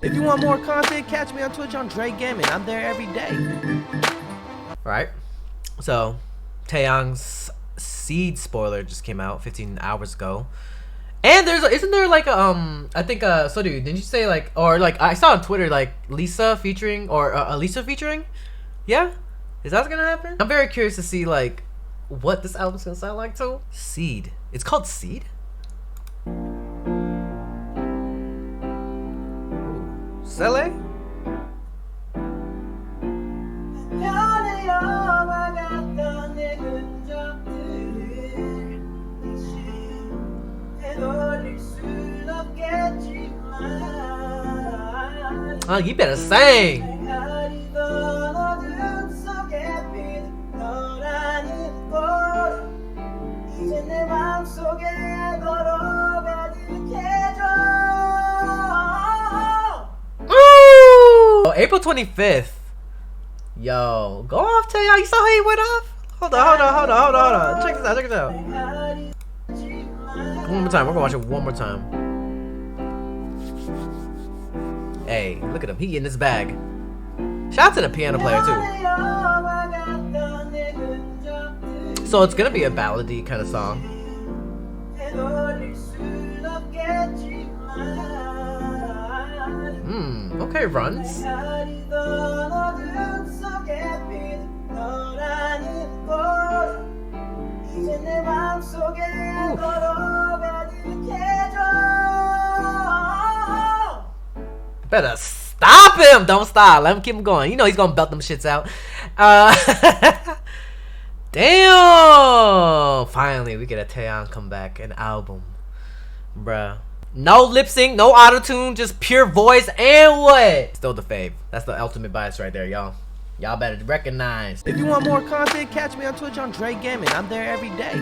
If you want more content, catch me on Twitch on Jrekml. I'm there every day. Alright. So, Taeyang's Seed spoiler just came out 15 hours ago. And isn't there like a, I think, so dude, didn't you say like, or like, I saw on Twitter like Lisa featuring, or Lisa featuring? Yeah? Is that gonna happen? I'm very curious to see like, what this album's gonna sound like too. Seed. It's called Seed? Sele? Oh, you better sing. Ooh! April 25th. Yo, go off, Taeyang. You saw how he went off? Hold on. Check this out. One more time. We're gonna watch it one more time. Hey, look at him. He in his bag. Shout out to the piano player too. So it's gonna be a ballady kind of song. Okay, runs. Better stop him! Don't stop. Let him keep him going. You know he's gonna belt them shits out. Damn! Finally, we get a Taeyang comeback, an album, bruh. No lip sync, no auto tune, just pure voice, and what? Still the fave. That's the ultimate bias right there, y'all. Y'all better recognize. If you want more content, catch me on Twitch on Jrekml. I'm there every day.